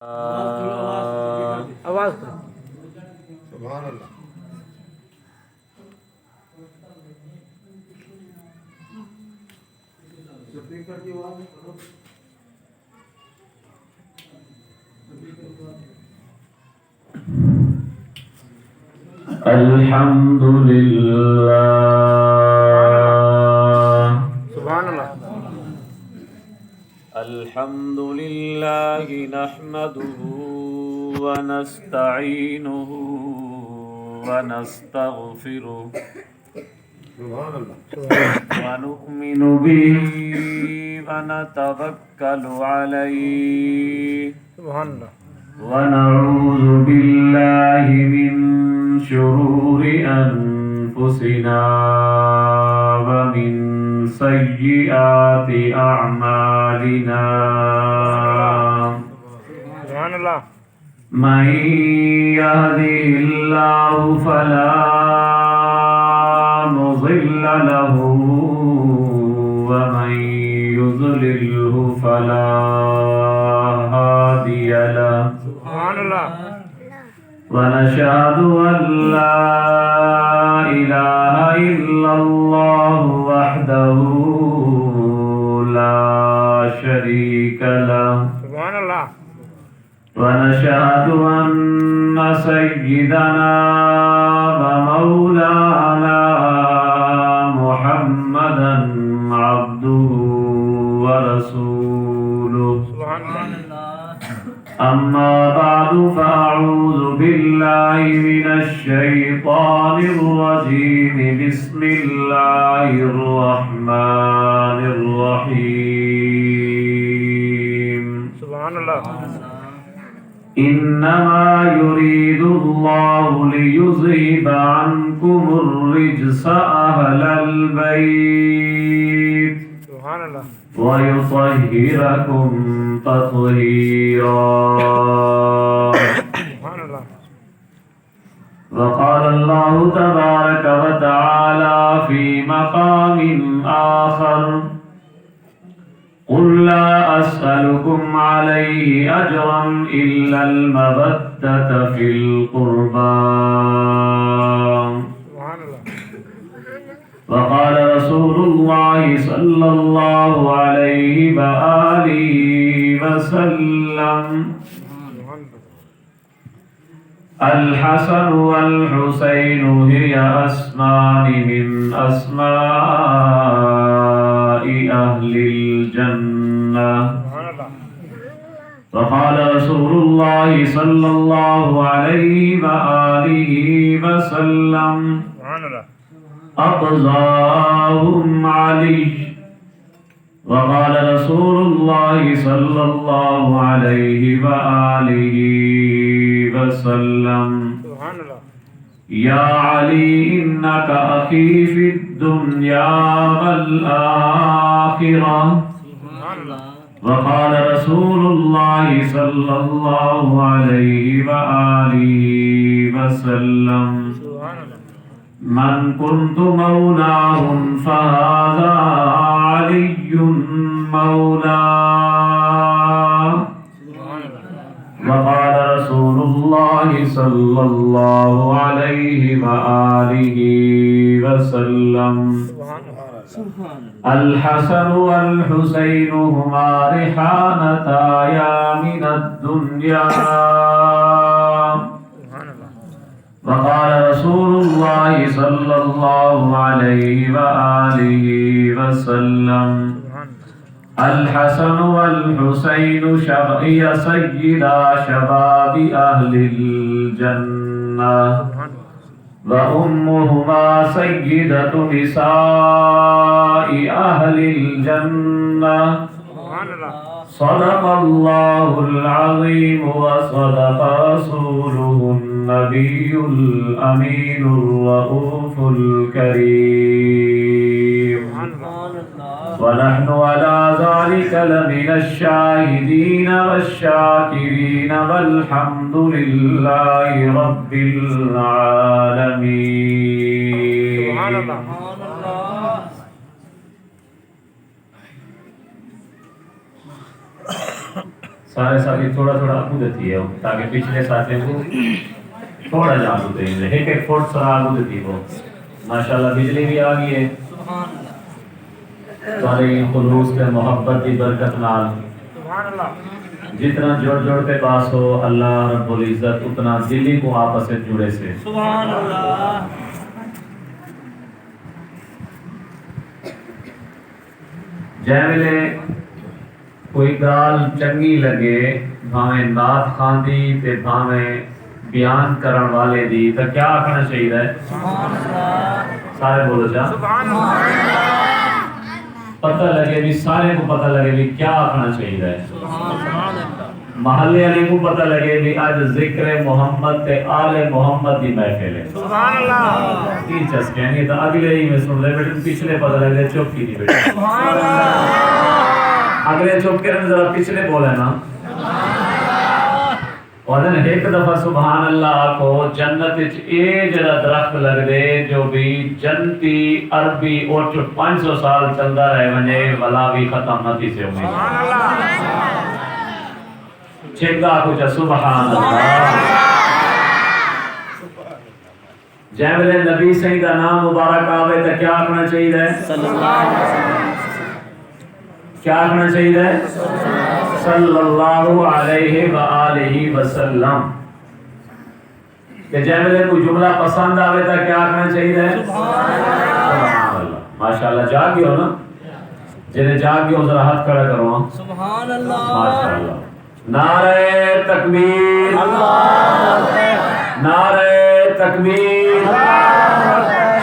آواز کرو سبحان اللہ. الحمد للہ. سبحان اللہ. الحمد للہ نحمده ونستعینه ونستغفره سبحان اللہ. ونؤمن به ونتوکل علیہ سبحان اللہ. ونعوذ باللہ من شرور انفسنا ومن سیئات اعمالنا. سبحان اللہ. من يهده الله فلا مضل له ومن يضلله فلا هادي له. سبحان اللہ. ونشهد أن لا إله إلا الله وحده لا شريك له. سبحان اللہ. ونشهد أن سيدنا ومولانا محمدا عبده ورسوله. سبحان اللہ. أما بعد فأعوذ بالله من الشيطان الرجيم. بسم الله الرحمن الرحيم. سبحان اللہ. إنما يريد الله ليذهب عنكم الرجس أهل البيت سبحان اللہ. ويطهركم تطهيرا. سبحان اللہ. وقال الله تبارك وتعالى في مقام آخر: قل لا أسألكم عليه أجرا إلا المودة في القربى. سبحان اللہ. وقال رسول الله صلى الله عليه وآله وسلم: الحسن والحسين هي أسمان من أسماء أهل الجنة. سبحان اللہ. وقال رسول الله صلى الله عليه وآله وسلم: سبحان اللہ. أقصاهم علي. وقال رسول الله صلى الله عليه وآله وسلم: سبحان اللہ. يا علي إنك أخي في الدنيا والآخرة. سبحان اللہ. وقال رسول الله صلى الله عليه وآله وسلم: سبحان اللہ. من كنت مولاه فهذا علي مولاه. سبحان اللہ. وقال رسول الله صلى الله عليه وآله وسلم: سبحان اللہ. الحسن والحسين هما ريحانتايا من الدنيا. سبحان اللہ. وقال رسول الله صلى الله عليه وآله وسلم: سبحان اللہ. الحسن والحسين هي سيدا شباب أهل الجنة. سبحان اللہ. وأمهما سيدة نساء أهل الجنة. سبحان اللہ. صدق الله العظيم وصدق رسوله النبي الأمين الرؤوف الكريم. سبحان اللہ. ونحن على ذلك لمن الشاهدين والشاكرين والحمد لله رب العالمين. سبحان اللہ. سارے ساتھی تھوڑا تھوڑا آگو دیتی ہے تاکہ پچھلے ساتھیوں کو تھوڑا جا آگو دیں ایک ایک فٹ سرا آگو دیتی وہ ماشاءاللہ بجلی بھی آ گئی ہے سارے خلوص کے محبت کی برکت نال سبحان اللہ جتنا جوڑ جوڑ کے پاس ہو اللہ رب العزت اتنا دلی کو آپس سے جڑے سے سبحان اللہ جے ویلے کوئی گال چنگی لگے بھاویں نعت خاندی تے بھاویں بیان کرن والے دی تو کیا آکھنا چاہیے سبحان اللہ سارے بولو جا سبحان اللہ پتہ لگے بھی سارے کو پتہ لگے بھی کیا آکھنا چاہیے سبحان اللہ محلے علی کو پتہ لگے بھی آج ذکر محمد تے آل محمد دی محفل ہے سبحان اللہ تین چس کہنی تو اگلے ہی میں سن لے بیٹے پچھلے پتہ لگے چپ کی نہیں بیٹے سبحان اللہ اگلے چپ کرنے ذرا پچھلے بولے نا اور ایک دفعہ سبحان اللہ کو جنت اے جڑا درخت لگ دے جو بھی جنتی عربی اور 500 سال چلدا رہے ونجے ولا بھی ختم نہ تھی سے امید سبحان اللہ چھکا کچھ سبحان اللہ جے ویلے نبی صحیح دا نام مبارک آوے تو کیا کرنا چاہیے صلی اللہ علیہ وسلم کیا کرنا چاہیے صلی اللہ علیہ وآلہ وسلم کہ جے ویلے کوئی جملہ پسند آوے تو کیا کرنا چاہیے سبحان اللہ ماشاءاللہ جاگ گئے ہو نا جنہیں جاگ گئے ہو ذرا ہاتھ کھڑا کرو سبحان اللہ ماشاءاللہ نعرہ تکبیر نعرہ تکبیر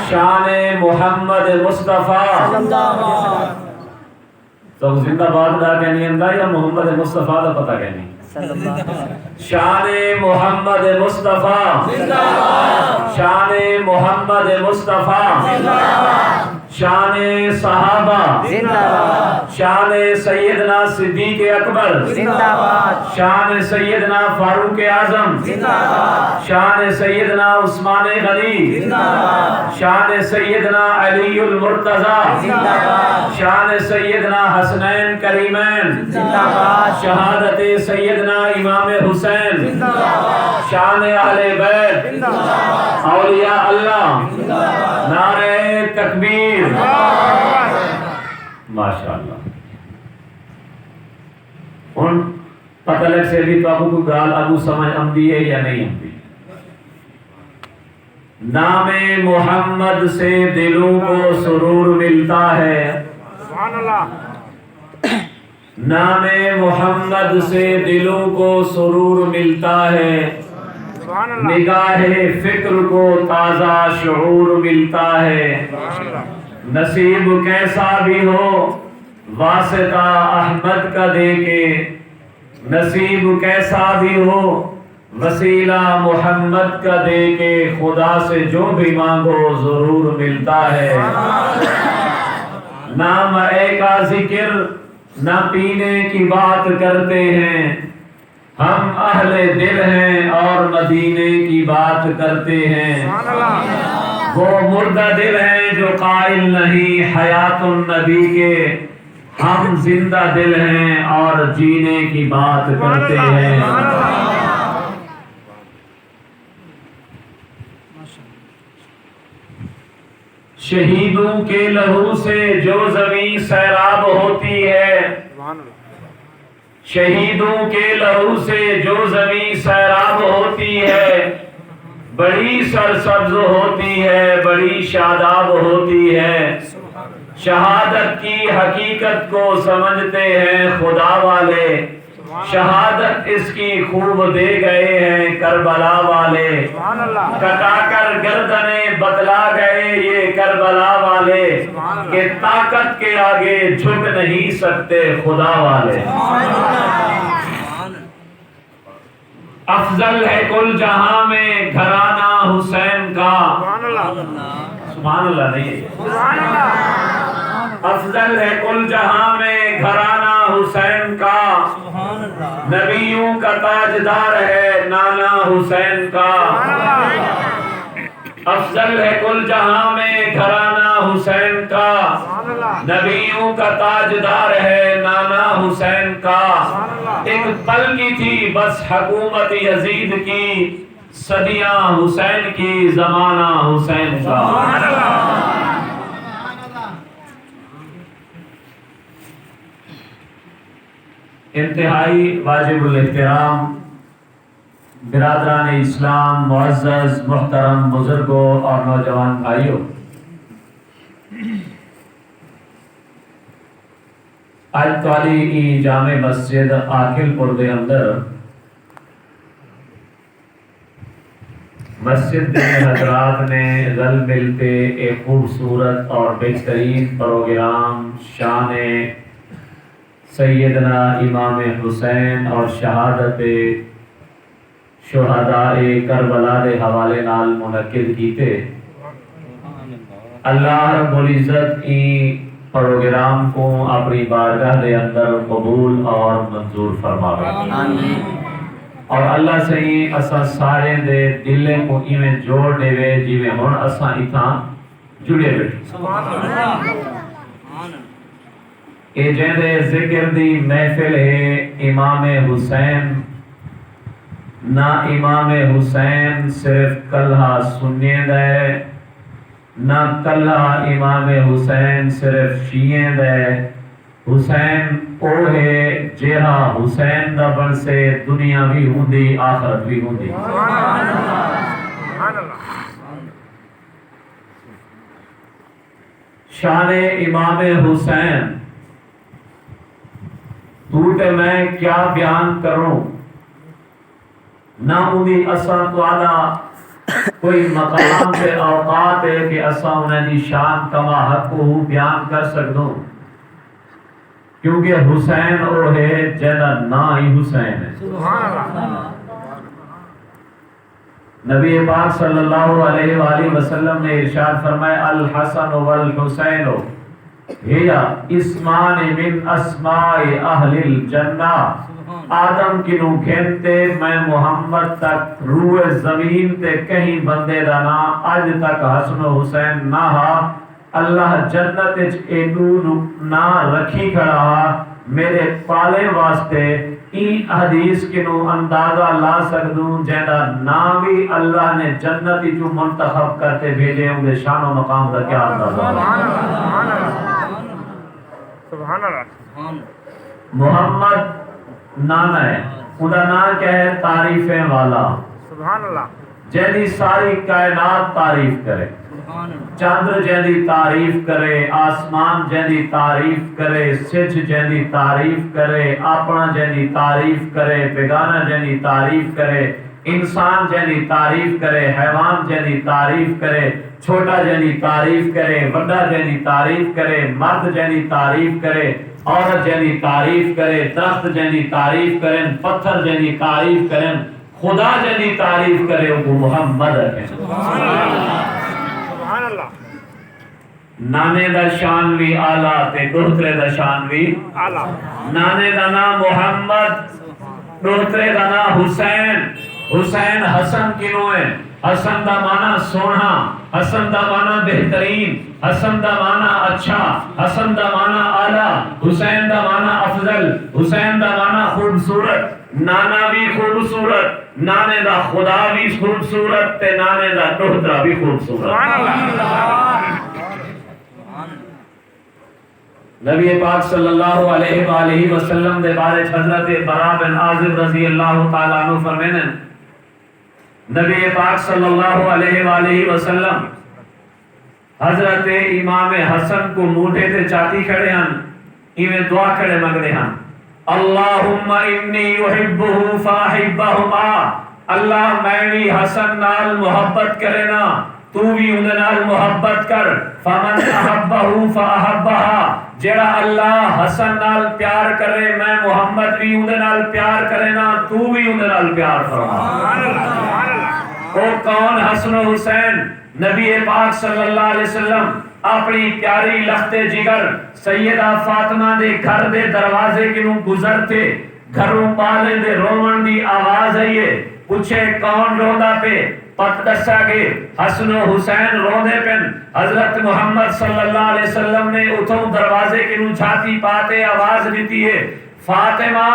شان محمد مصطفیٰ تو زندہ باد دا کہنی اندہ یا محمد مصطفیٰ دا پتہ کہنی شان محمد مصطفیٰ شان محمد مصطفیٰ شان صحابہ شان سیدنا صدیق اکبر شان سیدنا فاروق اعظم شان سیدنا عثمان غنی شان سیدنا علی المرتضی شان سیدنا حسنین کریمین شہادت سیدنا امام حسین شان اہل بیت اولیاء اللہ نعرہ تکبیر ماشاءاللہ ان پتہ لگ سے بھی تو آپ کو گال ابو سمجھ امدی ہے یا نہیں امدی نام محمد سے دلوں کو سرور ملتا ہے سبحان اللہ نام محمد سے دلوں کو سرور ملتا ہے سبحان اللہ نگاہ فکر کو تازہ شعور ملتا ہے سبحان اللہ نصیب کیسا بھی ہو واسطہ احمد کا دے کے نصیب کیسا بھی ہو وسیلہ محمد کا دے کے خدا سے جو بھی مانگو ضرور ملتا ہے نہ مرے کا ذکر نہ پینے کی بات کرتے ہیں ہم اہل دل ہیں اور مدینے کی بات کرتے ہیں سبحان اللہ وہ مردہ دل ہیں جو قائل نہیں حیات النبی کے ہم زندہ دل ہیں اور جینے کی بات کرتے ہیں شہیدوں کے لہو سے جو زمین سیراب ہوتی ہے سبحان اللہ شہیدوں کے لہو سے جو زمین سیراب ہوتی ہے بڑی سرسبز ہوتی ہے بڑی شاداب ہوتی ہے شہادت کی حقیقت کو سمجھتے ہیں خدا والے شہادت اس کی خوب دے گئے ہیں کربلا والے سبحان اللہ کٹا کر گردنیں بتلا گئے یہ کربلا والے کہ طاقت کے آگے جھک نہیں سکتے خدا والے افضل ہے کل جہاں میں گھرانہ حسین کا سبحان اللہ سبحان اللہ نہیں ہے سبحان اللہ افضل ہے کل جہاں میں گھرانہ حسین کا سبحان اللہ نبیوں کا تاجدار ہے نانا حسین کا افضل ہے کل جہاں میں گھرانہ حسین کا نبیوں کا تاجدار ہے نانا حسین کا، ایک پل کی تھی بس حکومت یزید کی، صدیاں حسین کی زمانہ حسین کا۔ انتہائی واجب الاحترام برادران اسلام، معزز محترم بزرگوں اور نوجوان بھائیوں، آج توالی ای جامع مسجد آکل پور دے اندر مسجد دے حضرات نے رل مل کے ایک خوبصورت اور بہترین پروگرام شان سیدنا امام حسین اور شہادت شہداء کربلا دے حوالے نال منعقد کیتے۔ اللہ رب العزت ای پروگرام کو اپنی بارگاہ دے اندر قبول اور منظور فرماوے، اور اللہ سے ہی اسا سارے دے دلے کو ایویں جوڑ دے وے جیویں ہن اسا اتھاں جڑے بیٹھے۔ اے جیندے ذکر دی محفل ہے امام حسین، نہ امام حسین صرف کلہا سنید ہے، نہ کلہا امام حسین صرف شیعید ہے۔ حسین او ہے جہاں حسین دا بن سے دنیا بھی ہوندی آخرت بھی ہوندی۔ شان امام حسین ٹوٹے میں کیا بیان کروں، نہ ہوندی اساں توالا کوئی مقام پہ اوقات ہے کہ اساں انہیں دی شان کما حق کو بیان کر سکتوں، کیونکہ حسین او ہے جیدہ نا ہی حسین ہے۔ نبی پاک صلی اللہ علیہ وآلہ وسلم نے ارشاد فرمایا الحسن والحسین ہیا اسمان من اسماء اہل الجنہ، آدم کی نو گھنتے میں محمد تک روح زمین تے کہیں بندے دا نا آج تک حسن و حسین نہ ہا، اللہ جنت ایڈو نہ رکھی کھڑا میرے پالے واسطے۔ این حدیث کے نو اندازہ لا سکدوں جیدہ نام بھی اللہ نے جنتی جو منتخب کرتے بھیجے ہوں دے شان و مقام دا کیا اندازہ۔ سبحان اللہ۔ محمد نانا ہے، خدا نا کیا ہے تعریفیں والا، سبحان اللہ۔ جیدی ساری کائنات تعریف کرے، چاندر جیدی تعریف کرے، آسمان جیدی تعریف کرے، سچ جیدی تعریف کرے، اپنا جیدی تعریف کرے، بیگانہ جیدی تعریف کرے، انسان جیدی تعریف کرے، حیوان جیدی تعریف کرے، چھوٹا جیدی تعریف کرے، بڑا جیدی تعریف کرے، مرد جیدی تعریف کرے، عورت جیدی تعریف کرے، درخت جیدی تعریف کریں، پتھر جیدی تعریف کریں، خدا جیدی تعریف کرے، وہ محمد ہے۔ سبحان اللہ۔ نانے دا شان بھی آلہ تے دوہترے دا شان بھی اعلیٰ۔ نانے دا نام محمد، دوہترے دا نام حسین۔ حسین حسن کنوں ہے، حسن دا معنی سونا، حسن دا معنی بہترین، حسن دا معنی اچھا، حسن دا معنی آلہ، حسین دا معنی افضل، حسین دا معنی خوبصورت۔ نانا بھی خوبصورت، نانے دا خدا بھی خوبصورت تے نانے دا دوہترا بھی خوبصورت۔ سبحان اللہ۔ نبی پاک صلی اللہ علیہ وآلہ وسلم دے بارے حضرت براء بن عازب رضی اللہ تعالیٰ عنہ فرمینے، نبی پاک صلی اللہ علیہ وآلہ وسلم حضرت امام حسن کو موٹے تے چاتی کھڑے ہیں، ایویں دعا کھڑے مگنے ہیں، اللہم انی احبہ فاحبہما، اللہ میں بھی حسن نال محبت کرے نا تو بھی ان نال محبت کر، فمن احبہ فاحبہا، جڑا اللہ حسن نال پیار کرے میں محمد بھی ان نال پیار کرے نا تو بھی ان نال پیار فرما۔ وہ کون حسن و حسین؟ نبی پاک صلی اللہ علیہ وسلم اپنی پیاری لخت جگر سیدہ فاطمہ دے گھر دے دروازے کے نوں گزرتے، گھروں پالے دے رومن دی آواز آئیے، پوچھے کون روندا پہ پت دسا گے حسن و حسین روندے پن حضرت محمد صلی اللہ علیہ وسلم نے اتھوں دروازے کی نو چھاتی پاتے آواز دیتی ہے فاطمہ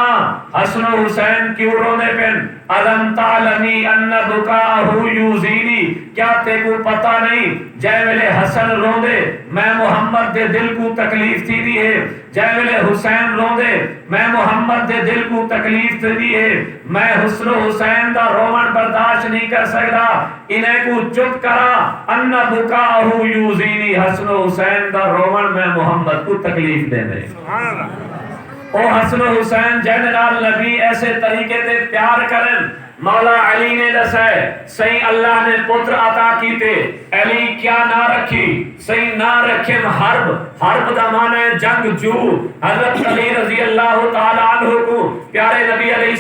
حسن و حسین کیوں رونے پن علم تعلمی ان بکاہو یوزینی کیا تے کو پتہ نہیں جے ویلے حسن روندے میں محمد دے دل کو تکلیف تھی دی ہے جے ویلے حسین روندے میں محمد دے دل کو تکلیف تھی دی ہے میں حسن و حسین دا رومن برداشت نہیں کر سکتا انہیں کو چپ کرا ان بکاہو یوزینی حسن و حسین دا رومن میں محمد کو تکلیف دے دے سبحان اللہ او حسن و حسین جنرال نبی ایسے طریقے تے پیار کرن مولا علی نے دسائے صحیح اللہ نے پتر عطا کیتے علی کیا نہ رکھی صحیح نہ رکھیں حرب دا معنی جنگ جو حضرت علی رضی اللہ تعالیٰ عنہ کو پیارے نبی علیہ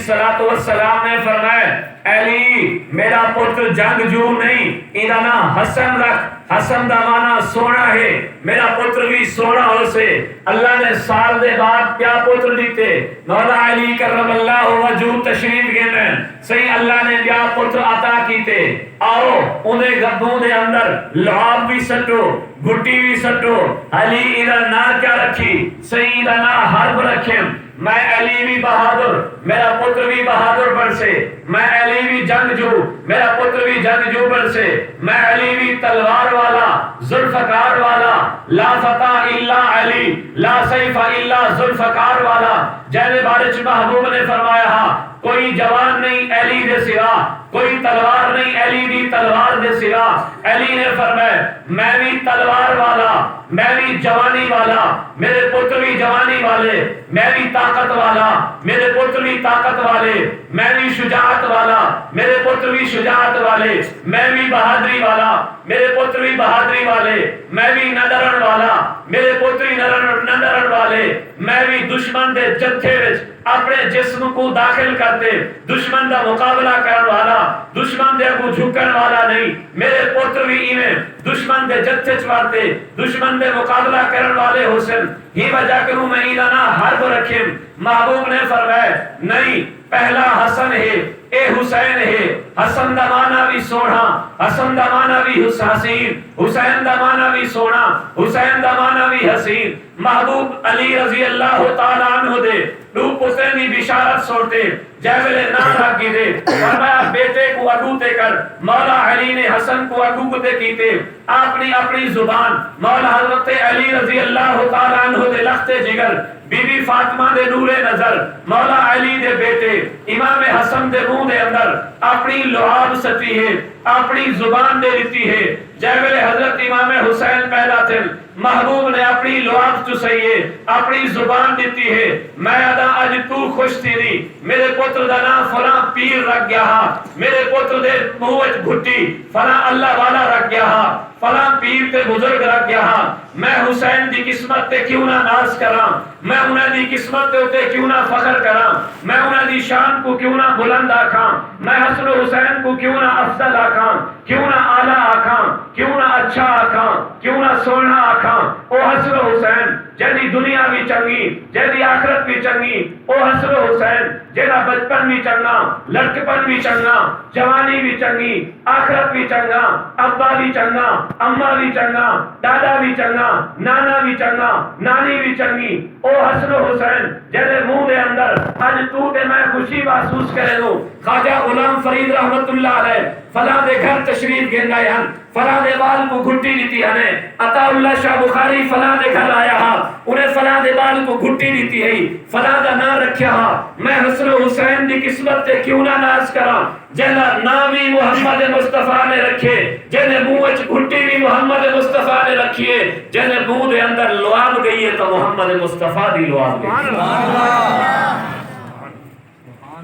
السلام نے فرمایا علی میرا پتر جنگ جو نہیں انہا نا حسن رکھ حسن دا معنی سونا ہے میرا پتر بھی سونا ہو سے اللہ نے سال دے بعد کیا پتر دیتے مولا علی کرم اللہ وجود تشریف گئے صحیح اللہ نے کیا پتر عطا کیتے آؤ انہیں گردوں دے اندر لعاب بھی سٹو گھٹی بھی سٹو علی ادھر نہ کیا رکھی صحیح ادھر نہ حرب رکھیں میں علی بھی بہادر میرا پتر بھی بہادر بن سے میں علی بھی جنگجو میرا پتر بھی جنگجو بن سے میں علی بھی تلوار والا ذوالفقار والا لا فتح الا علی لا سیف الا ذوالفقار والا جیسے بارش محبوب نے فرمایا کوئی جوان نہیں علی دے سوا کوئی تلوار نہیں علی دی تلوار دے سوا علی نے فرمایا میں بھی تلوار والا میں بھی جوانی والا میرے پتر بھی جوانی والے میں بھی طاقت والا میرے پتر بھی طاقت والے میں بھی شجاعت والا میرے پتر بھی شجاعت والے میں بھی بہادری والا میرے پتر بھی بہادری والے میں بھی نہ ڈرن والا میرے پتر بھی نہ ڈرن والے میں بھی دشمن دے جتھے وچ اپنے جسم کو داخل کرتے دشمن دا مقابلہ کرن والا دشمن دے کو جھکن والا نہیں میرے پتر بھی ایویں دشمن دے جتھے چوارتے دشمن دے مقابلہ کرن والے حسن ہی وجہ کروں میں ایلانا حرب رکھیں محبوب نے فرمایا نہیں پہلا حسن ہے اے حسین ہے حسن دا معنی بھی سونا حسن دا معنی بھی حسین حسین دا معنی بھی سونا حسین دا معنی بھی حسین محبوب علی رضی اللہ تعالیٰ عنہ دے روپ حسین کی بشارت سوڑتے جیسے نام رکھ کی دے فرمایا بیٹے کو اگو تے کر مولا علی نے حسن کو اگو تے کیتے اپنی زبان مولا حضرت علی رضی اللہ تعالیٰ عنہ دے لخت جگر بی بی فاطمہ دے نور نظر مولا علی دے بیٹے امام حسن دے منہ دے اندر اپنی لعاب سچی ہے اپنی زبان دے دیتی ہے جیسے حضرت امام حسین پہلا تھے محبوب نے اپنی لعاب چسئیے اپنی زبان دیتی ہے میں ادا اج تو خوش تھی دی میرے پتر دا نام فلاں پیر رکھ گیا ہاں میرے پتر دے منہ وچ گھٹی فلاں اللہ والا رکھ گیا ہاں فلاں پیر تے بزرگ رکھ گیا ہاں میں حسین دی قسمت تے کیوں نہ ناز کراں میں انہاں دی قسمت تے کیوں نہ فخر کراں میں انہاں دی شان کو کیوں نہ بلند آکھاں میں حسن و حسین کو کیوں نہ افضل آکھاں کیوں نہ اعلیٰ آکھاں کیوں نہ اچھا آکھاں کیوں نہ سونا آکھاں او حسن و حسین جیدی دنیا بھی چنگی جیدی آخرت بھی چنگی او حسن و حسین جیدہ بچپن بھی چنگا لڑکپن بھی چنگا جوانی بھی چنگی آخرت بھی چنگا ابا بھی چنگا اماں بھی چنگا دادا بھی چنگا نانا بھی چنگا نانی بھی چنگی او حسن و حسین جیدے منہ دے اندر آج تو تے میں خوشی محسوس کرے دوں خواجہ غلام فرید رحمت اللہ علیہ فلاں دے گھر تشریف گھن گئے ہیں فلاں دے بال کو گھٹی دیتی ہے عطا اللہ شاہ بخاری فلاں دے گھر آیا ہاں انہیں فلاں دے بال کو گھٹی دیتی ہے فلاں دا نہ رکھیا ہاں میں حسن و حسین دی قسمت تے کیوں نہ ناز کراں جیلا نامی محمد مصطفیٰ نے رکھے جینے منہ وچ گھٹی بھی محمد مصطفیٰ نے رکھیے جینے منہ دے اندر لعاب گئی ہے تو محمد مصطفیٰ دی لعاب گئی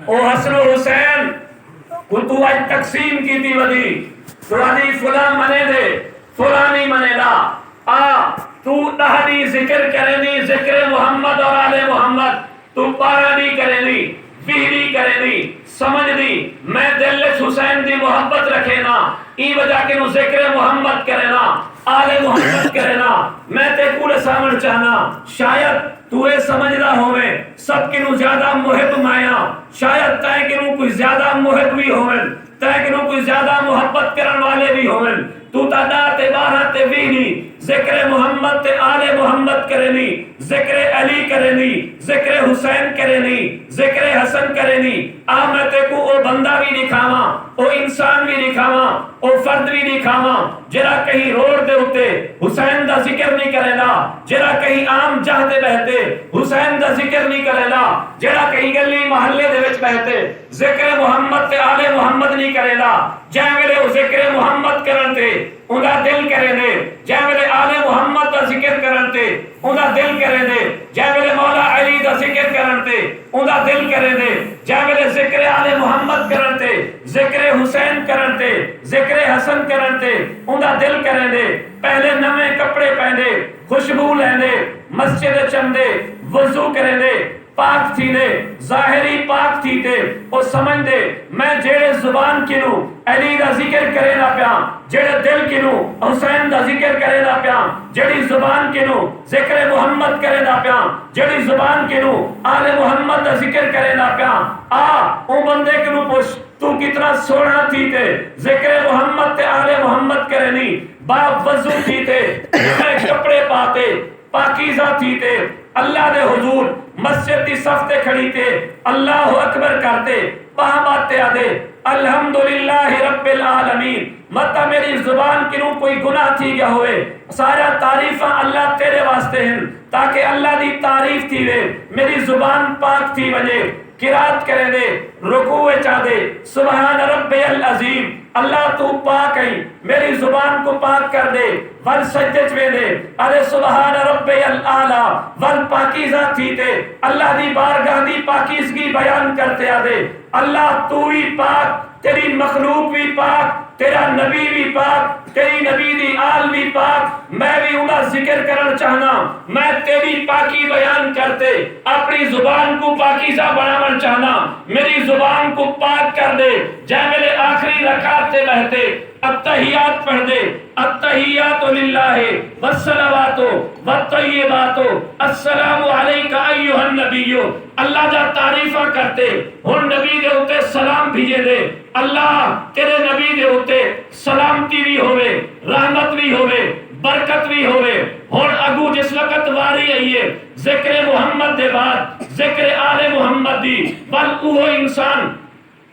او حسن و حسین کو تو آج تقسیم کی تھی ودی فلانی فلاں منے دے فلانی منے لا تو تہنی ذکر کرنی ذکر محمد اور آل محمد تو پارانی کرنی فہری کرنی سمجھ دی میں دل حسین دی محبت رکھے نا ای وجہ کے نو ذکر محمد کرے نا آل محمد کہنا میں تے کول سامن چاہنا شاید تو اے سمجھدا ہوویں سب کنوں زیادہ محب مایا شاید تے کنوں کوئی زیادہ محب بھی ہوویں تے کنوں کوئی زیادہ محبت کرن والے بھی ہوویں تو تا تے 12 تے 20 نہیں ذکر محمد تے آل محمد کرنی ذکر علی کرنی ذکر حسین کرنی ذکر حسن کرنی آ میں تے کو او بندہ بھی دکھاواں او انسان بھی دکھاواں او فرد بھی دکھاواں جڑا کہیں روڈ دے اوتے حسین دا ذکر نہیں کرےلا جڑا کہیں عام جاہ تے بہتے حسین دا ذکر نہیں کرےلا جڑا کہیں گلی محلے دے وچ بہتے ذکر محمد تے آل محمد نہیں کرےلا جے ویلے او ذکر محمد کرن تے اوندا دل کرے دے جے ویلے آل محمد دا ذکر کرن تے اوندا دل کرے دے جے ویلے مولا علی دا ذکر کرن تے اوندا دل کرے دے جے ویلے ذکر آل محمد کرن تے ذکر حسین کرن تے ذکر حسن کرن تے اوندا دل کرے دے پہلے نویں کپڑے پہنے خوشبو لیندے مسجد چندے وضو کرے دے پاک تھی دے ظاہری پاک تھی دے او سمجھ دے میں جیڑے زبان کنو علی دا ذکر کرے نا پیا جیڑے دل کنو حسین دا ذکر کرے نا پیا جیڑی زبان کنو ذکر محمد کرے نا پیا جیڑی زبان کنو آل محمد دا ذکر کرے نا پیا آ او بندے کنو پوچھ تو کتنا سونا تھی تے ذکر محمد تے آل محمد کرے نہیں باپ وضو تھی تے کپڑے پاتے پاکیزہ تھی تے اللہ دے حضور مسجد دی صف تے کھڑی تے اللہ اکبر کرتے پاں باتے آدے الحمدللہ رب العالمین مطا میری زبان کنوں کوئی گناہ تھی گیا ہوئے سارا تعریفاں اللہ تیرے واسطے ہیں تاکہ اللہ دی تعریف تھی وے میری زبان پاک تھی وجے قرات کرے دے رکوع چاہ دے سبحان ربی العظیم اللہ تو پاک ہے میری زبان کو پاک کر دے ول سجدے چوے دے ارے سبحان ربی الاعلی ول پاکیزہ تھی تے اللہ دی بارگاہ دی پاکیزگی بیان کرتے آ دے اللہ تو ہی پاک تیری مخلوق بھی پاک تیرا نبی بھی پاک تیری نبی دی آل بھی پاک میں بھی انہا ذکر کرنا چاہنا میں تیری پاکی بیان کرتے اپنی زبان کو پاکیزہ بنانا چاہنا میری زبان کو پاک کر دے جائے میرے آخری رکعت سے بہتے التحیات پڑھ دے التحیات للہ والصلوات والطیبات السلام علیکہ ایہا النبی اللہ جا تعریفہ کرتے ہن نبی دے ہوتے سلام بھیجے دے اللہ تیرے نبی دے ہوتے سلامتی بھی ہوئے رحمت بھی ہوئے برکت بھی ہوئے ہن اگو جس وقت واری آئیے ذکر محمد دے بعد ذکر آل محمد دی بل اوہ انسان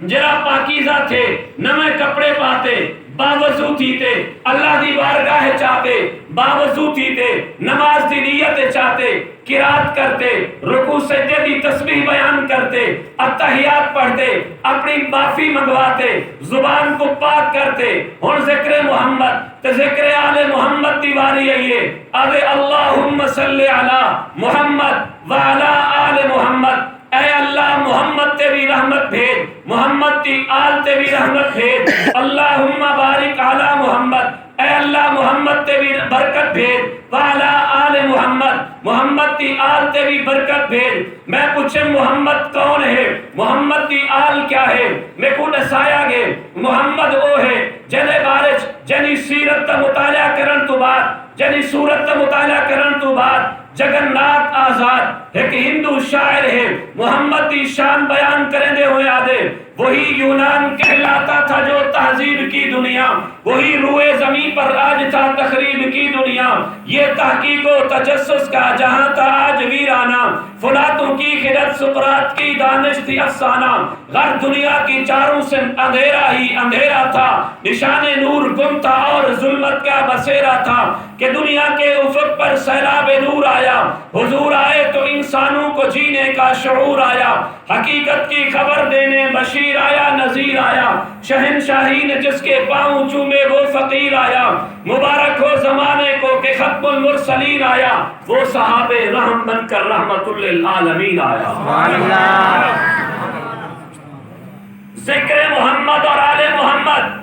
جرا پاکیزہ تھے نمے کپڑے پاتے باوضو تھی تے اللہ دی بارگاہ چاہتے باوضو تھی تے نماز دی نیت چاہتے قرات کرتے رکوع سجدے دی تسبیح بیان کرتے التحیات پڑھتے اپنی معافی منگواتے زبان کو پاک کرتے اور ذکر محمد تے ذکر آل محمد دی واری آئیے آدھے اللہم صلی علی محمد وعلا آل محمد اے اللہ محمد تے بھی رحمت بھیج محمد تی آل تے بھی رحمت بھیج اللہم بارک علی محمد اے اللہ محمد تے بھی برکت بھیج وعلا آل محمد محمد تی آل تے بھی برکت بھیج میں پوچھے محمد کون ہے محمد تی آل کیا ہے میں کو نسایا گے محمد او ہے جنے بارش جنی سیرت تا مطالعہ کرن تو بعد جنی صورت تا مطالعہ کرن تو بعد جگن ناتھ آزاد ایک ہندو شاعر ہے محمد کی شان بیان کرنے دے ہوئے آدھے وہی یونان کہلاتا تھا جو تہذیب کی دنیا وہی روئے زمین پر آج تھا تخریب کی دنیا یہ تحقیق و تجسس کا جہاں تھا آج ویرانہ فلاتوں کی خدت سقراط کی دانش تھی افسانہ غر دنیا کی چاروں سے اندھیرا ہی اندھیرا تھا نشان نور گم تھا اور ظلمت کا بسیرا تھا کہ دنیا کے افق پر سیلاب نور آیا حضور آئے تو انسانوں کو جینے کا شعور آیا حقیقت کی خبر دینے بشیر آیا نذیر آیا شہنشاہی نے جس کے پاؤں چومے وہ فقیر آیا مبارک ہو زمانے کو کہ ختم المرسلین آیا وہ صحاب رحم بن کر رحمت للعالمین آیا سبحان اللہ ذکر محمد اور آل محمد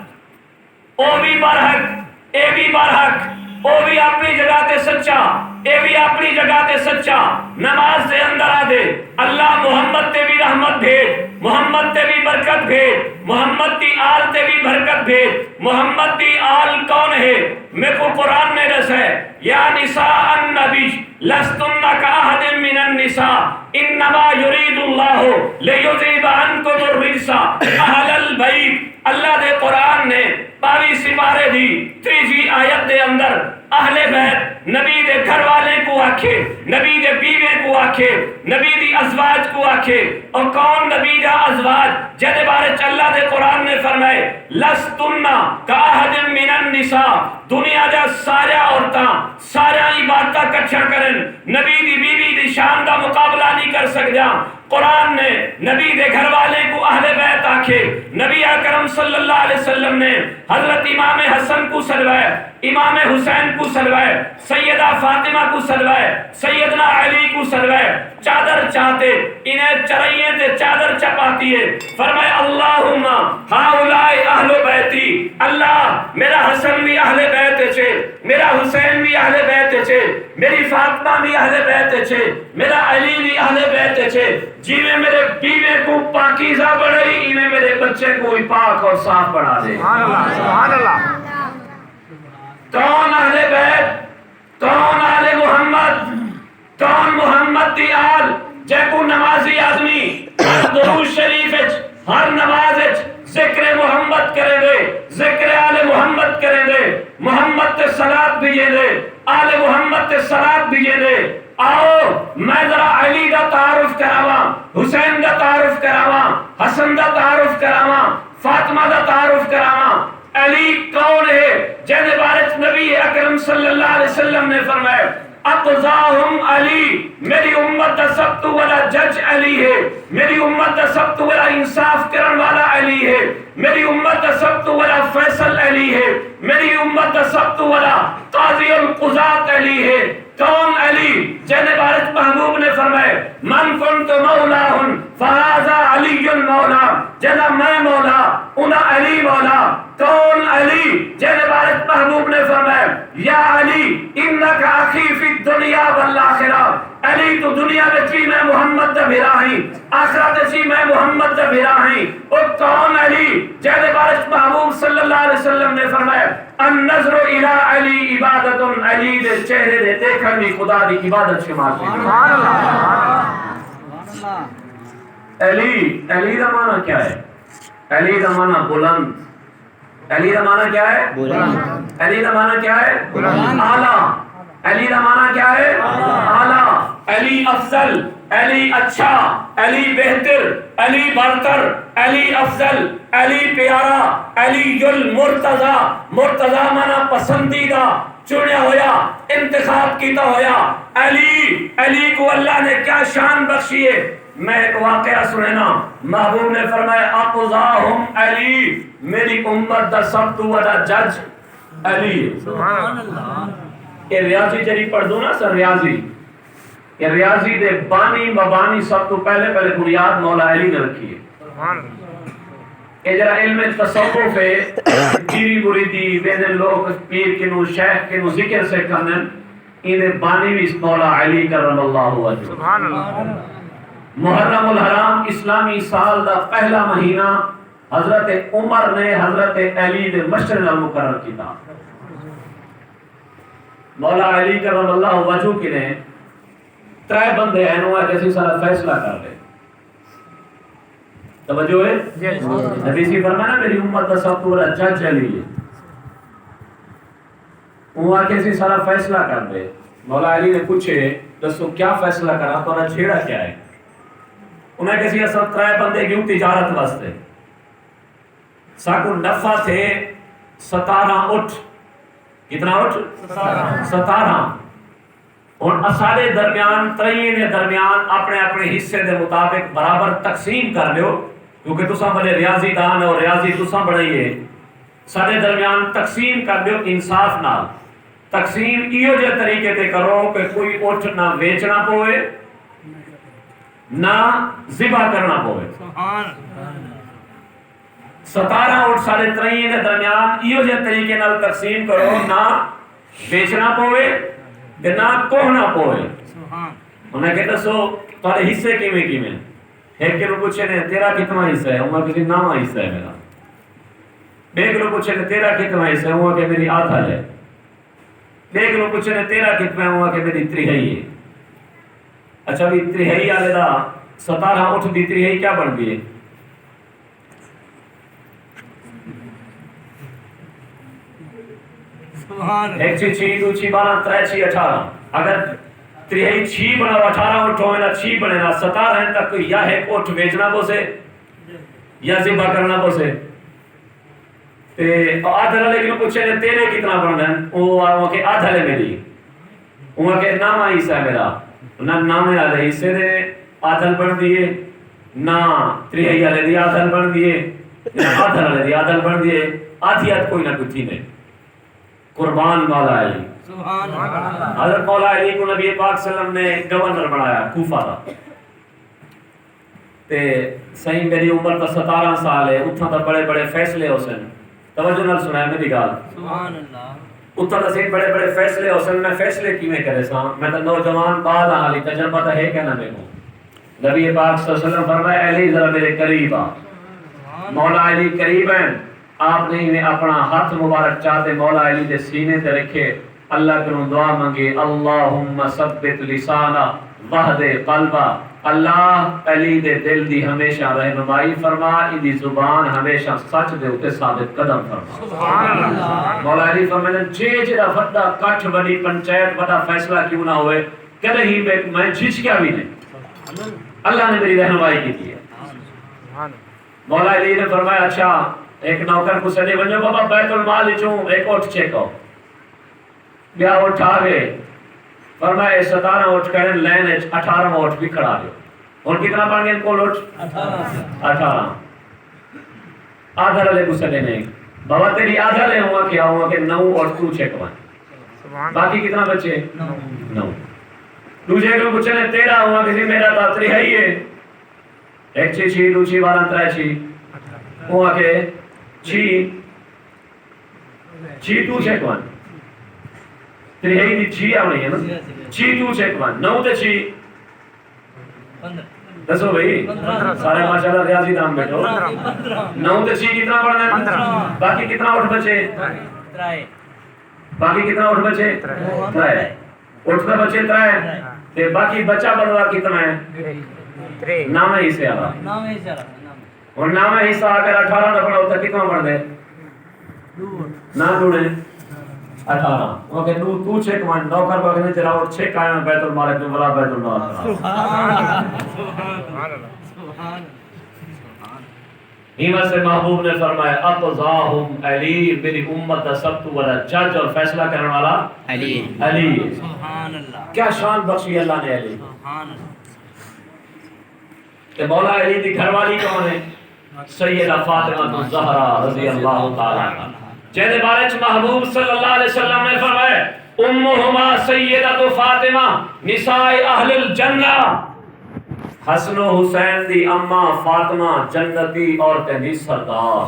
او بھی برحق اے بھی برحق او بھی اپنی جگہ تے سچا اے بھی اپنی جگہ تے سچا نماز دے اندر آ دے اللہ محمد تے بھی رحمت بھیج محمد تے بھی برکت بھیج محمد تی آل تے بھی برکت تک بھیج. محمد دی آل کون ہے؟ میں کو قرآن میں دس ہے یا نساء النبی لستن کاحد من النساء انما یرید اللہ لیذہب عنکم الرجس اہل البیت. اللہ دے قرآن نے 22 سپارے دی 3 آیت دے اندر اہل بیت نبی دے گھر والے کو آکھے, نبی دے بیوے کو آکھے, نبی دی ازواج کو آکھے. اور کون نبی دا ازواج جہدے بارے اللہ دے قرآن نے فرمائے لستن کاحد من النساء, دنیا دا سارا عورتاں سارا عبادتاں کٹھا کرن, نبی دی بیوی دی شان دا مقابلہ نہیں کر سکدا. قرآن نے نبی دے گھر والے کو اہل بیت آکھے. نبی اکرم صلی اللہ علیہ وسلم نے حضرت امام حسن کو سلوائے, امام حسین کو سلوائے, سیدہ فاطمہ کو سلوائے, سیدنا علی کو سلوائے. چادر چاہتے انہیں چرائیے تے چادر چپاتی ہے. فرمائے اللہم ہاؤلاء اہل بیتی, اللہ میرا حسن بھی اہل بیت چھے, میرا حسین بھی اہل بیت چھے, میری فاطمہ بھی اہل بیت چھے, میرا علی بھی اہل بیت چھے. جی میں میرے بیوے کو پاکیزہ بڑھائی, میں میرے بچے کو پاک اور صاف بڑھا دے. سبحان اللہ سبحان اللہ. کون اہل بیت, کون اہل محمد, کون محمد دی آل. جے کو نمازی آدمی درود شریف ہر نماز ذکر محمد کریں دے, ذکر آل محمد کریں دے, محمد تے صلاۃ بھیجیں دے, آل محمد تے صلاۃ بھیجیں دے. آؤ میں ذرا علی دا تعارف کراواں, حسین دا تعارف کراواں, حسن دا تعارف کراواں, فاطمہ دا تعارف کراواں. علی کون ہے جن بارے نبی اکرم صلی اللہ علیہ وسلم نے فرمایا اقضاہم علی, میری امت دا سب تو بڑا جج علی ہے, میری امت دا سب تو بڑا انصاف کرن والا علی ہے, میری امت دا سب تو بڑا فیصل علی ہے, میری امت دا سب تو بڑا قاضی القضات علی ہے. کون علی جن بارے محبوب نے فرمائے من کنت مولاہن فہذا علی مولا, جنا میں مولا انہا علی مولا. کون علی جن بارے محبوب نے فرمایا یا علی انکا اخی فی الدنیا والآخرہ, علی تو دنیا میں چی میں محمد دا بھیرا ہی, آخرت چی میں محمد دا بھیرا ہی. اور کون علی جن بارے محبوب صلی اللہ علیہ وسلم نے فرمایا النظر الی علی عبادت, علی دے چہرے دے دیکھن بھی خدا دی عبادت شمار کی. سبحان اللہ. علی, علی دا معنی کیا ہے؟ علی دا معنی بلند. علی دا معنی کیا ہے؟ بلند. علی دا معنی کیا ہے؟ بلند. اعلیٰ. علی دا معنی کیا ہے؟ اعلیٰ. علی افضل, علی اچھا, علی بہتر, علی برتر, علی افضل, علی پیارا, علی المرتضی. مرتضی معنی پسندیدہ, چنیا ہویا, انتخاب کیتا ہویا. علی, علی کو اللہ نے کیا شان بخشی ہے. میں ایک واقعہ سنینا, محبوب نے فرمایا اقضاہم علی, میری امت دا سب تو بڑا جج علی. سبحان اللہ. یہ ریاضی جری پڑھ دو نا سر, ریاضی, یہ ریاضی دے بانی مبانی سب تو پہلے بنیاد مولا علی نے رکھی ہے. سبحان اللہ. یہ جرا علم تصوف ہے, جیری مریدی ویدن لوگ پیر کنو شیخ کنو ذکر سے کرنن, انہیں بانی بھی مولا علی کرم اللہ وجہ. سبحان اللہ. محرم الحرام اسلامی سال دا پہلا مہینہ حضرت عمر نے حضرت علی دے مشرق المقرر کیتا. مولا علی کرم اللہ وجہ کی نے 3 بندے ہیں وہ کسی سارا فیصلہ کر لے. توجہ ہے, نبی سی فرمایا میری امت دا سب تو بڑا جج علی ہے, وہ کسی سارا فیصلہ کر دے. مولا علی نے پوچھے دسو کیا فیصلہ کرا, تو چھیڑا کیا ہے. انہیں کسی اصل 3 بندے کیوں تجارت واسطے, ساکو نفع تھے 17 اٹھ, کتنا اٹھ 17, اور اسارے درمیان 3 کے درمیان اپنے اپنے حصے دے مطابق برابر تقسیم کر لیو, کیونکہ تساں بڑے ریاضی دان اور ریاضی تساں بڑھائیے, سارے درمیان تقسیم کر لیو انصاف نال. تقسیم ایو جے طریقے تے کرو کہ کوئی اٹھ نہ ویچنا پوے نہ ذبح کرنا پوے. 17 اٹھ 3.5 کے درمیان ایو جے طریقے نال تقسیم کرو, نہ بیچنا پوے نہ کوہنا پوے. انہیں کہ دسو تارے حصے کیویں کیویں. ایک کے پوچھے نے تیرا کتنا حصہ ہے, انہیں کسی نامہ حصہ ہے میرا. دیکھ لو پوچھے نے تیرا کتنا حصہ ہوا کہ میری آدھا ہے. دیکھ لو پوچھے نے تیرا کتنا ہوا کہ میری تریہائی ہے. اچھا بھی تریہائی والے دا 17 اٹھ دی تریہائی کیا بن گئی ہے؟ ایک چی 6 2 6 12 3 6 18. اگر تریہائی 6 بنا 18 اٹھ ہوئے نا 6 بنے نا 17 ہیں تک یا ایک اٹھ بیچنا بوسے یا ذبح کرنا بوسے. آدھا لے کے پوچھے نے تیرے کتنا بننا ہے؟ وہ کہ آدھا لے میری. وہ کہ نام حصہ ہے میرا. نہ نام والے حصے نے آدھل بن دیے نہ تریہائی والے دی آدھل بن دیے نہ آدھل والے دی آدھل بن دیے. آدھیات کوئی نہ کوئی تھی نہیں. قربان مولا علی. حضرت مولا علی کو نبی پاک صلی اللہ علیہ وسلم نے گورنر بنایا کوفہ کا. تے صحیح میری عمر تا 17 سال ہے. اتھا تا بڑے بڑے فیصلے ہو سن. توجہ نال سنائے میری گال. سبحان اللہ. اتھا تا صحیح بڑے بڑے فیصلے ہو سن. میں فیصلے کیویں کرے سا؟ میں تا نوجوان بال حالی تجربہ تا ہے کہنا میرے کو. نبی پاک صلی اللہ علیہ وسلم فرمایا علی ذرا میرے قریب آ. مولا علی قریب ہیں. آپ نے اپنا ہاتھ مبارک چاہتے مولا علی دے سینے تے رکھے. اللہ کروں دعا منگے اللہم ثبت لسانا وحد قلبا. اللہ علی دے دل دی ہمیشہ رہنمائی فرما. دی زبان ہمیشہ سچ دے اتے ثابت قدم فرما. سبحان اللہ. مولا علی فرمایا جڑا وڈا کٹھ بڑی پنچایت بڑا فیصلہ کیوں نہ ہوئے کدے ہی میں جھجکیا بھی نہیں. اللہ نے میری رہنمائی کی تھی. مولا علی نے فرمایا اچھا ایک نوکر کو سنے بنجو بابا بیت المال چوں ایک اٹھ چیکو. بیا اٹھا گئے. فرمایا 17 اٹھ کہنے لین 18 اٹھ بھی کھڑا دو. اور کتنا بن گئے کول اٹھ 18. آدھا لے کو سنے نہیں بابا تیری آدھا لے ہوا کیا ہوا کہ 9 اٹھ تو چیکوان. باقی کتنا بچے 9. دوسرے کو پوچھے نے تیرا ہوا کسی میرا تا تریہائی ہے. ایک 6 6 2 6 12 3 6 ہوا کہ 6 تو چیکوان. تریہائی دی 6 آنی ہے نا 6 تو چیکوان 9 تے 6 دسو بھئی سارے ماشاءاللہ ریاضی دام بیٹھو. 9 تے 6 کتنا پڑھنا ہے 15. باقی کتنا اٹھ بچے 3. باقی کتنا اٹھ بچے 3. اٹھ کا بچے 3 تے باقی بچہ بڑھوا کتنا ہے 3. نام ہے اسے آگا نام ہے چلا. اور نام ہے حصہ اگر 18 نہ پڑھا ہوتا کتنا پڑھ دے نہ ڈوڑے 18. وہ کہ تو چیک مان نوکر کو کہنے تیرا اور چیک آیا بیت المال میں ولا بیت المال. سبحان اللہ. سبحان ہیما سے محبوب نے فرمایا اقضاہم علی. میری امت کا سب تو بڑا جج اور فیصلہ کرنے والا علی. سبحان اللہ. کیا شان بخشی اللہ نے علی. سبحان اللہ. کہ مولا علی دی گھر والی کون ہے؟ سیدہ فاطمہ الزہرا رضی اللہ تعالی عنہا. جہدے بارے چ محبوب صلی اللہ علیہ وسلم نے فرمایا امہما سیدہ فاطمہ نساء اہل الجنہ. حسن و حسین دی اماں فاطمہ جنتی عورتیں دی سردار.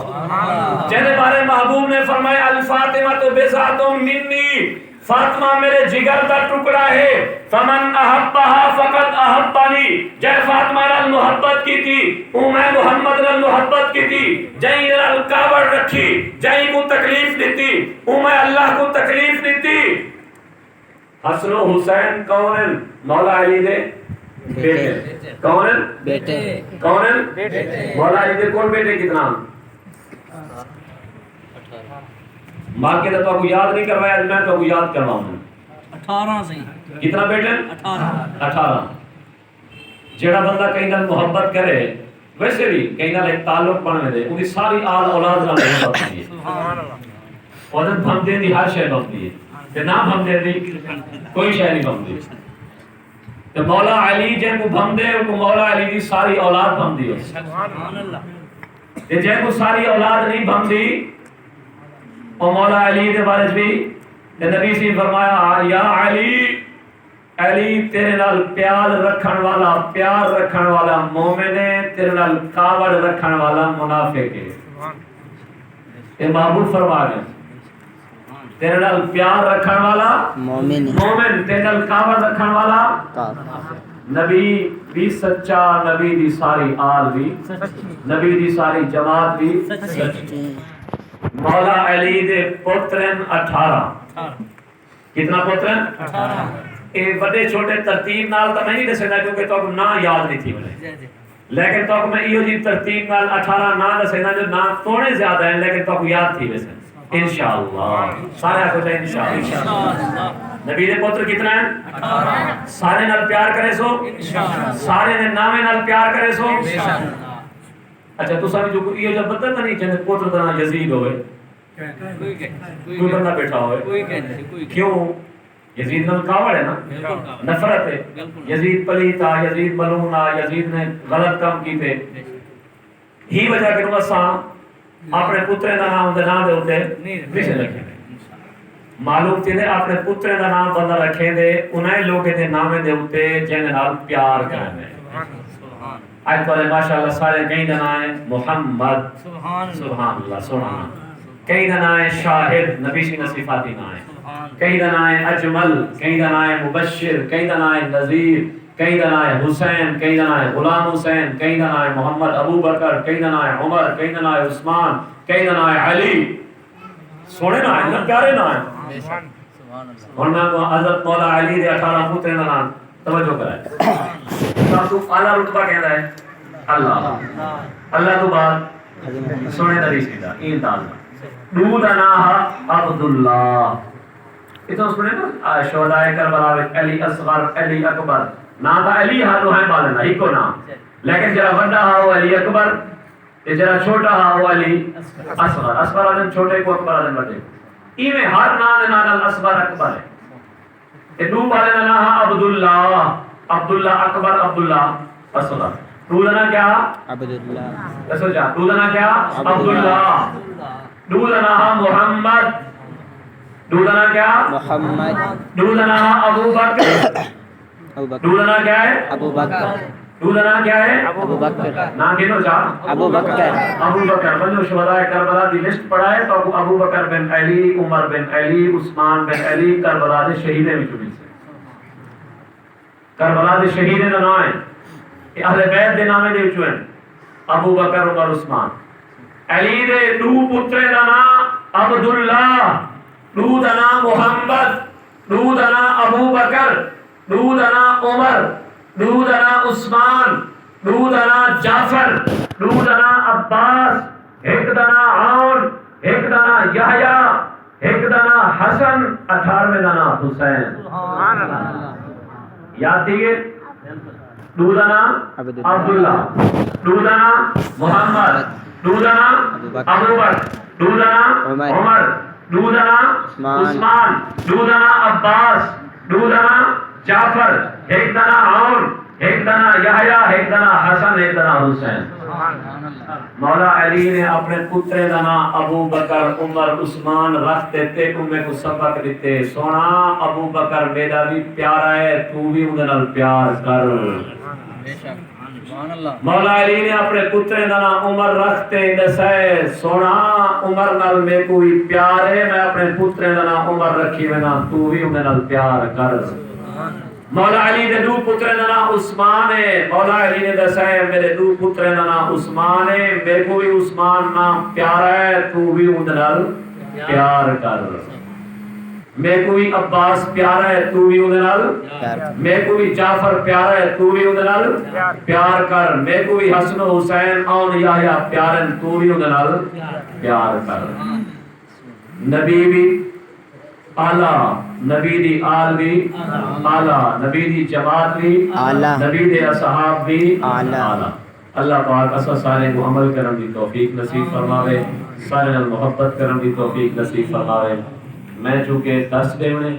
جہدے بارے محبوب نے فرمایا الفاطمہ تو بذات منی. فاطمہ میرے جگر کا ٹکڑا ہے. فمن احبها فقد احبنی. جے فاطمہ نال محبت کی تھی میں محمد نال محبت کی تھی. جہیں نال کعبہ رکھی جہیں کو تکلیف دیتی میں اللہ کو تکلیف دیتی. حسن و حسین کون ہیں؟ مولا علی دے بیٹے. کون ہیں؟ بیٹے. کون ہیں؟ مولا علی دے کون بیٹے کتنا؟ ماں کے تو کو یاد نہیں کروایا میں تو کو یاد کرواؤں. 18 سے کتنا بیٹے 18. جیڑا بندہ کہیں نال محبت کرے ویسے بھی کہیں نال ایک تعلق بننے دے ان کی ساری آل اولاد نال محبت ہوتی ہے. سبحان اللہ. اور بھم دے دی ہر شے بھمدی ہے تے نہ بھم دے دی کوئی شے نہیں بھمدی. تے مولا علی جے کو بھم دے کو مولا علی دی ساری اولاد بھمدی ہے. سبحان اللہ. تے جے کو ساری اولاد نہیں بھمدی اور مولا علی دے بارے بھی نبی سے فرمایا یا علی علی تیرے نال پیار رکھن والا مومن ہے. تیرے نال کاوڑ رکھن والا منافق ہے. یہ محبوب فرما گئے تیرے نال پیار رکھن والا مومن تیرے نال کاوڑ رکھن والا نبی بھی سچا. نبی دی ساری آل بھی نبی دی ساری جماعت بھی سچی. مولا علی دے پترن 18 کتنا پترن 18 اے بڑے چھوٹے ترتیب نال تو میں نہیں دسنا کیونکہ تو نا یاد نہیں تھی مجھے جی جی لیکن تو میں ایو جی ترتیب نال 18 نا دسنا جو نا تھوڑے زیادہ ہیں لیکن تو یاد تھی ویسے انشاءاللہ سارے کو انشاءاللہ انشاءاللہ نبی دے پتر کتنا ہیں 18 سارے نال پیار کرے سو انشاءاللہ سارے نے نامے نال پیار کرے سو انشاءاللہ اچھا تو سب جو یہ جب پتہ نہیں چند پتر دا نام یزید ہوئے کوئی بندہ بیٹھا ہوئے کیوں یزید نام کاوڑ ہے نا نفرت ہے یزید پلیت تھا یزید ملعون تھا یزید نے غلط کام کی تھے ہی وجہ کہ نوساں اپنے پترے دا نام دے نام دے ہوتے نہیں رکھے معلوم تھی نے اپنے پترے دا نام بندہ رکھے دے انہیں لوگ دے نامے دے ہوتے جن نال پیار کرنے آج تو ماشاءاللہ سارے کئی دن آئے محمد سبحان اللہ سبحان کئی دن آئے شاہد نبی سی نصیفاتی نہ آئے کئی دن آئے اجمل کئی دن آئے مبشر کئی دن آئے نذیر کئی دن آئے حسین کئی دن آئے غلام حسین کئی دن آئے محمد ابو بکر کئی دن آئے عمر کئی دن آئے عثمان کئی دن آئے علی سونے نہ آئے پیارے نہ آئے اور میں حضرت مولا علی دے 18 پترے دا نام توجہ کرائے سب تو اعلیٰ رتبہ کہنا ہے اللہ اللہ تو بعد سونے نبی سیدھا این تعلق دود اناہا عبداللہ اتنا سنے نا شہدائے کربلا علی اصغر علی اکبر نا تھا علی ہاتھو ہیں بالنا ہی کو نام لیکن جرا بڑا ہا وہ علی اکبر جرا چھوٹا ہا وہ علی اصغر اصغر آدم چھوٹے کو اکبر آدم بڑے ایمیں ہر نام اصغر اکبر ہے دو بالنا ناہا عبداللہ عبداللہ اکبر عبداللہ اصغر دودنا کیا عبداللہ ایسو جا دودنا کیا عبداللہ دودنا محمد دودنا کیا محمد دودنا ابو بکر ابو بکر دودنا کیا ہے ابو بکر دودنا کیا ہے ابو بکر نام گنو جا ابو بکر ابو بکر بنو شہدائے کربلا دی لسٹ پڑھائے تو ابو بکر بن علی عمر بن علی عثمان بن علی کربلا دے شہیدیں میں چلی سے کربلا دے شہیدیں نہ آئے اہل بیت دے نامے دے چوئیں ابو بکر عمر عثمان علی دے دو پترے دا نام عبداللہ دو دا نام محمد دو دا نام ابو بکر دو دا نام عمر دو دا نام عثمان دو دا نام جعفر دو دا نام عباس ایک دا نام عون ایک دا نام یحییٰ ایک دا نام حسن 18 دا نام حسین یاد دیئے دودنا عبداللہ دودنا محمد دودنا ابو بکر دودنا عمر دودنا عثمان دودنا عباس دودنا جعفر ایک دنا عون ایک دنا یحییٰ ایک دنا حسن ایک دنا حسین مولا علی نے اپنے پترے دا نام ابو بکر عمر عثمان رکھ دیتے امے کو سبق دیتے سونا ابو بکر میرا بھی پیارا ہے تو بھی انہیں نال پیار کر مولا علی نے اپنے پترے دا نام عمر رکھتے دسائے سونا عمر نال میں کوئی پیار ہے میں اپنے پترے دا نام عمر رکھی میں نام تو بھی انہیں نال پیار کر مولا علی دے دو پترے دا نام عثمان ہے مولا علی نے دسائے میرے دو پترے دا نام عثمان ہے میرے کو بھی عثمان نام پیارا ہے تو بھی انہیں نال پیار کر میں کوئی عباس پیارا ہے تو بھی انہیں نال میں کوئی جعفر پیارا ہے تو بھی انہیں نال پیار کر میں کوئی حسن و حسین اون یحییٰ پیارن تو بھی انہیں نال پیار کر نبی بھی آلہ نبی دی آل بھی آلہ نبی دی جماعت بھی نبی دی اصحاب بھی آلہ اللہ پاک اسا سارے کو عمل کرن دی توفیق نصیب فرماوے سارے نال محبت کرن دی توفیق نصیب فرماوے میں چونکہ 10 ڈیونے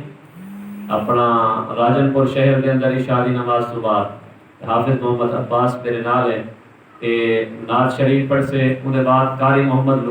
اپنا راجن پور شہر کے اندر عشاء دی نماز تو بعد حافظ محمد عباس میرے نال ہے نعت شریف پڑھ سے انہیں بعد قاری محمد